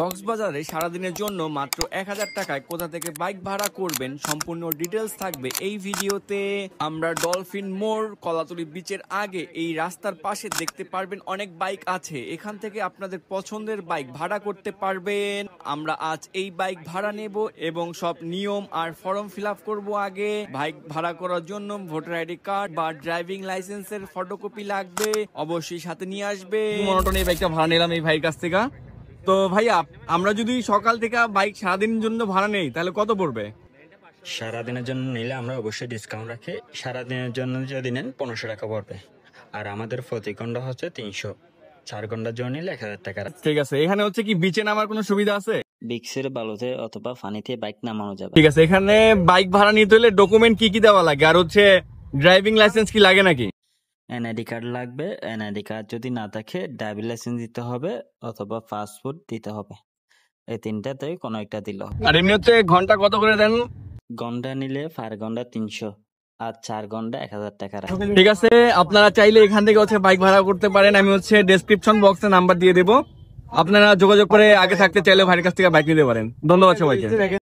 কক্সবাজারে সারাদিনের জন্য মাত্র 1000 টাকায় কোথা থেকে বাইক ভাড়া করবেন সম্পূর্ণ ডিটেলস থাকবে এই ভিডিওতে। আমরা ডলফিন মোড় কলাতলি বিচের আগে এই রাস্তার পাশে দেখতে পারবেন অনেক বাইক আছে, এখান থেকে আপনাদের পছন্দের বাইক ভাড়া করতে পারবেন। আমরা আজ এই বাইক ভাড়া নেব এবং সব নিয়ম আর ফর্ম ফিল আপ করবো। আগে বাইক ভাড়া করার জন্য ভোটার আইডি কার্ড বা ড্রাইভিং লাইসেন্সের ফটোকপি লাগবে, অবশ্যই সাথে নিয়ে আসবে। মনোটন এই বাইকটা ভাড়া নিলাম এই ভাইয়ের কাছ থেকে। তো ভাইয়া, আমরা যদি সকাল থেকে বাইক সারাদিনের জন্য ভাড়া নেই তাহলে কত পড়বে? সারাদিনের জন্য নিলে আমরা অবশ্যই ডিসকাউন্ট রাখি। সারাদিনের জন্য যদি নেন 1500 টাকা পড়বে, আর আমাদের প্রতি ঘন্টা হচ্ছে 300। 4 ঘন্টার জন্য নিলে 1000 টাকা। ঠিক আছে, এখানে হচ্ছে কি বিচে নামার কোনো সুবিধা আছে? বিক্সের বালুতে অথবা পানিতে বাইক নামানো যাবে। ঠিক আছে, এখানে বাইক ভাড়া নিতে হলে ডকুমেন্ট কি কি দেওয়া লাগে, আর হচ্ছে ড্রাইভিং লাইসেন্স কি লাগে নাকি? এনআইডি কার্ড লাগবে। এনআইডি কার্ড যদি না থাকে ড্রাইভিং লাইসেন্স দিতে হবে অথবা পাসপোর্ট দিতে হবে। এই তিনটাতে কোনো একটা দিল। আর এমনি হচ্ছে ঘন্টা কত করে দেন? ঘন্টা নিলে 4 ঘন্টা 300 আর 4 ঘন্টা 1000 টাকা রাখবে। ঠিক আছে, আপনারা চাইলে এখান থেকে হচ্ছে বাইক ভাড়া করতে পারেন। আমি হচ্ছে ডেসক্রিপশন বক্সে নাম্বার দিয়ে দেবো, আপনারা যোগাযোগ করে আগে থাকতে চাইলে ভাইয়ের কাছ থেকে বাইক নিতে পারেন। ধন্যবাদ সবাইকে।